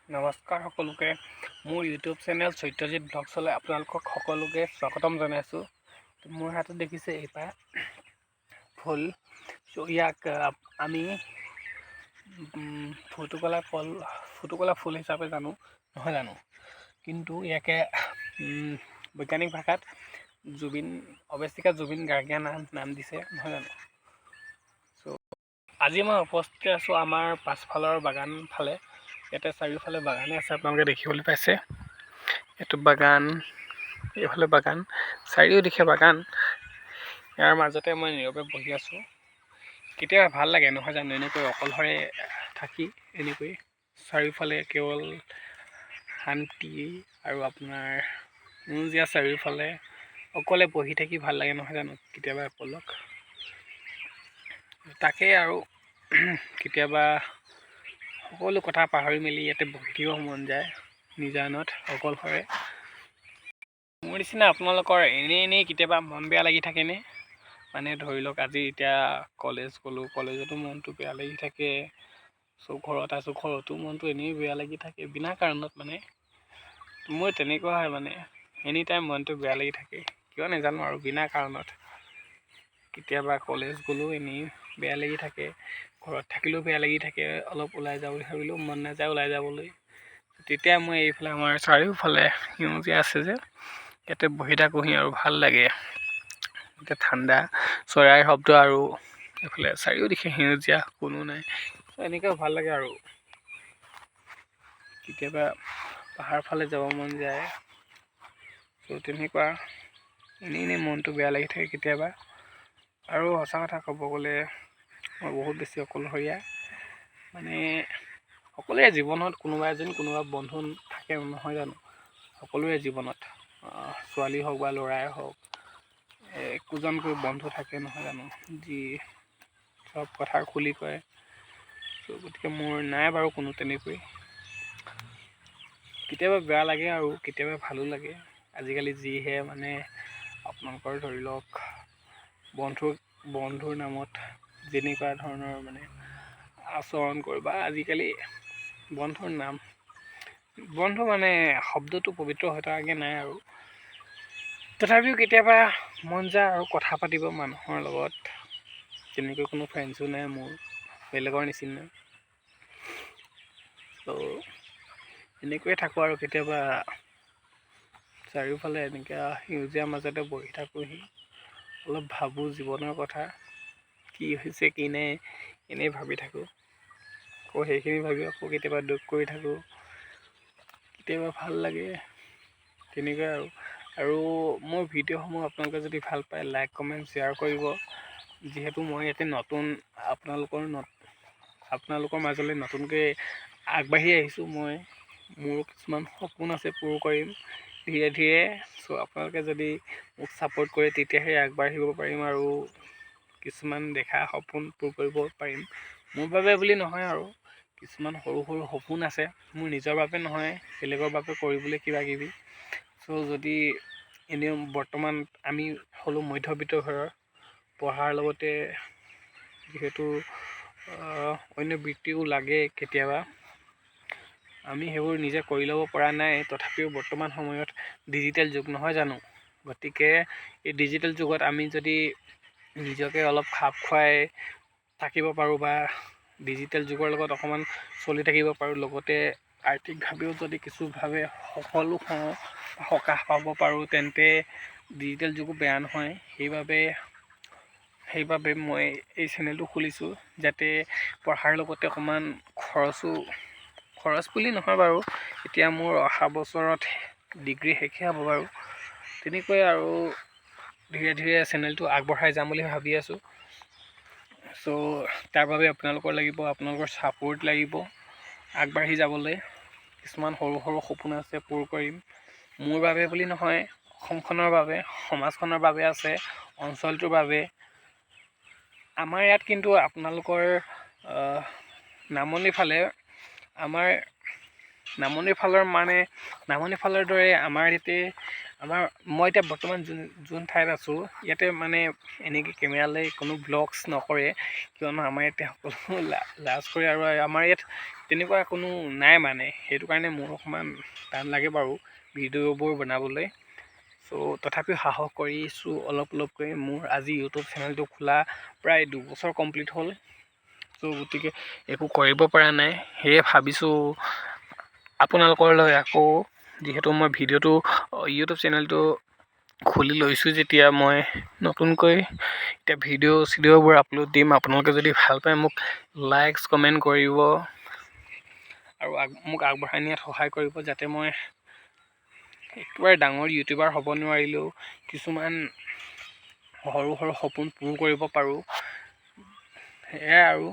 নমস্কাৰ সকলোকে মোৰ ইউটিউব চেনেল সত্যজিৎ ব্লগছলৈ আপোনালোকক সকলোকে স্বাগতম জনাইছোঁ। মোৰ হাতত দেখিছে এইপাহ ফুল। ইয়াক আমি ফুটুকলা ফুল হিচাপে জানো, নহয় জানো? কিন্তু ইয়াকে বৈজ্ঞানিক ভাষাত অৱশ্যিকা জুবিন গাৰ্গীয়ে নাম দিছে, নহয় জানো? আজি মই উপস্থিত আছোঁ আমাৰ পাছফালৰ বাগান ফালে। ইয়াতে চাৰিওফালে বাগানে আছে, আপোনালোকে দেখিবলৈ পাইছে। এইটো বাগান, এইফালে বাগান, চাৰিওদিশে বাগান। ইয়াৰ মাজতে মই নীৰৱে বহি আছোঁ। কেতিয়াবা ভাল লাগে, নহয় জানো? এনেকৈ অকলশৰে থাকি এনেকৈ চাৰিওফালে কেৱল শান্তি আৰু আপোনাৰ সেউজীয়া চাৰিওফালে অকলে বহি থাকি ভাল লাগে, নহয় জানো? কেতিয়াবা পলক তাকেই আৰু কেতিয়াবা সকলো কথা পাহৰি মেলি ইয়াতে বহি থাকিব মন যায় নিজানত অকলশৰে। মোৰ নিচিনা আপোনালোকৰ এনেই কেতিয়াবা মন বেয়া লাগি থাকেনে? মানে ধৰি লওক আজি এতিয়া কলেজ গ'লোঁ, কলেজতো মনটো বেয়া লাগি থাকে। ঘৰত আছোঁ, ঘৰতো মনটো এনেই বেয়া লাগি থাকে বিনা কাৰণত। মানে মোৰ তেনেকুৱা হয়, মানে এনি টাইম মনটো বেয়া লাগি থাকে, কিয় নাজানো আৰু বিনা কাৰণত। কেতিয়াবা কলেজ গ'লেও এনেই বেয়া লাগি থাকে, ঘৰত থাকিলেও বেয়া লাগি থাকে। অলপ ওলাই যাব বুলি ভাবিলেও মন নাযায় ওলাই যাবলৈ। তেতিয়া মই এইফালে আমাৰ চাৰিওফালে সেউজীয়া আছে যে, ইয়াতে বহি থাকোঁহি আৰু ভাল লাগে। এতিয়া ঠাণ্ডা, চৰাইৰ শব্দ আৰু এইফালে চাৰিওদিশে সেউজীয়া, কোনো নাই। এনেকৈ ভাল লাগে আৰু কেতিয়াবা পাহাৰ ফালে যাব মন যায়। তেনেকুৱা এনেই মনটো বেয়া লাগি থাকে কেতিয়াবা। আৰু সঁচা কথা ক'ব গ'লে মই বহুত বেছি অকলশৰীয়া। মানে সকলোৰে জীৱনত কোনোবা বন্ধু থাকে, নহয় জানো? সকলোৰে জীৱনত ছোৱালী হওক বা ল'ৰাই হওক একোজনকৈ বন্ধু থাকে, নহয় জানো? যি চব কথা খুলি কয়। গতিকে মোৰ নাই বাৰু কোনো তেনেকৈ। কেতিয়াবা বেয়া লাগে আৰু কেতিয়াবা ভালো লাগে। আজিকালি যিহে মানে আপোনালোকৰ ধৰি লওক বন্ধুৰ নামত যেনেকুৱা ধৰণৰ মানে আচৰণ কৰে, বা আজিকালি বন্ধু মানে শব্দটো পবিত্ৰ হৈ থকাকৈ নাই আৰু। তথাপিও কেতিয়াবা মন যায় আৰু কথা পাতিব মানুহৰ লগত। তেনেকৈ কোনো ফ্ৰেণ্ডছো নাই মোৰ, বেলেগৰ নিচিনা। এনেকৈয়ে থাকোঁ আৰু কেতিয়াবা চাৰিওফালে এনেকৈ সেউজীয়াৰ মাজতে বহি থাকোঁহি। অলপ ভাবোঁ জীৱনৰ কথা, কি হৈছে কি নাই, এনেই ভাবি থাকোঁ। আকৌ সেইখিনি ভাবি আকৌ কেতিয়াবা দুখ কৰি থাকোঁ, কেতিয়াবা ভাল লাগে। তেনেকুৱাই আৰু মোৰ ভিডিঅ'সমূহ আপোনালোকে যদি ভাল পায় লাইক কমেণ্ট শ্বেয়াৰ কৰিব। যিহেতু মই ইয়াতে নতুন, আপোনালোকৰ মাজলৈ নতুনকৈ আগবাঢ়ি আহিছোঁ। মোৰ কিছুমান সপোন আছে, পূৰ কৰিম ধীৰে ধীৰে। আপোনালোকে যদি মোক ছাপোৰ্ট কৰে তেতিয়াহে আগবাঢ়িব পাৰিম আৰু কিছুমান দেখা সপোন পূৰ কৰিব পাৰিম। মোৰ বাবে বুলি নহয় আৰু কিছুমান সৰু সৰু সপোন আছে, মোৰ নিজৰ বাবে নহয়, বেলেগৰ বাবে কৰিবলৈ কিবাকিবি। যদি এনেও বৰ্তমান আমি হ'লোঁ মধ্যবিত্ত ঘৰৰ, পঢ়াৰ লগতে যিহেতু অন্য বৃত্তিও লাগে কেতিয়াবা, আমি সেইবোৰ নিজে কৰি ল'ব পৰা নাই। তথাপিও বৰ্তমান সময়ত ডিজিটেল যুগ, নহয় জানো? গতিকে এই ডিজিটেল যুগত আমি যদি নিজকে অলপ খাপ খুৱাই থাকিব পাৰোঁ বা ডিজিটেল যুগৰ লগত অকণমান চলি থাকিব পাৰোঁ, লগতে আৰ্থিকভাৱেও যদি কিছুভাৱে সকাহ পাব পাৰোঁ, তেন্তে ডিজিটেল যুগো বেয়া নহয়। সেইবাবে মই এই চেনেলটো খুলিছোঁ, যাতে পঢ়াৰ লগতে অকণমান খৰচ বুলি নহয় বাৰু, এতিয়া মোৰ অহা বছৰত ডিগ্ৰী শেষে হ'ব বাৰু। তেনেকৈ আৰু ধীৰে ধীৰে চেনেলটো আগবঢ়াই যাম বুলি ভাবি আছোঁ। তাৰ বাবে আপোনালোকৰ ছাপোৰ্ট লাগিব আগবাঢ়ি যাবলৈ। কিছুমান সৰু সৰু সপোন আছে, পূৰ কৰিম। মোৰ বাবে বুলি নহয়, অসমখনৰ বাবে, সমাজখনৰ বাবে আছে, অঞ্চলটোৰ বাবে। আমাৰ ইয়াত কিন্তু আপোনালোকৰ নামনিৰ ফালৰ দৰে আমাৰ ইয়াতে মই এতিয়া বৰ্তমান যোন ঠাইত আছোঁ ইয়াতে মানে এনেকৈ কেমেৰালৈ কোনো ব্লগছ নকৰে, কিয়নো আমাৰ ইয়াতে সকলো লাজ কৰে আৰু আমাৰ ইয়াত তেনেকুৱা কোনো নাই মানে, সেইটো কাৰণে মোৰ অকণমান টান লাগে বাৰু ভিডিঅ'বোৰ বনাবলৈ। চ' তথাপিও সাহস কৰিছোঁ অলপকৈ। মোৰ আজি ইউটিউব চেনেলটো খোলা প্ৰায় 2 বছৰ কমপ্লিট হ'ল। চ' গতিকে একো কৰিব পৰা নাই, সেয়ে ভাবিছোঁ আপোনালোকলৈ আকৌ, যিহেতু মই ইউটিউব চেনেলটো খুলি লৈছোঁ যেতিয়া, মই নতুনকৈ এতিয়া ভিডিঅ'বোৰ আপলোড দিম। আপোনালোকে যদি ভাল পায় মোক লাইকছ কমেণ্ট কৰিব আৰু মোক আগবঢ়াই নিয়াত সহায় কৰিব, যাতে মই একেবাৰে ডাঙৰ ইউটিউবাৰ হ'ব নোৱাৰিলেও কিছুমান সৰু সপোন পূৰ কৰিব পাৰোঁ। সেয়াই আৰু।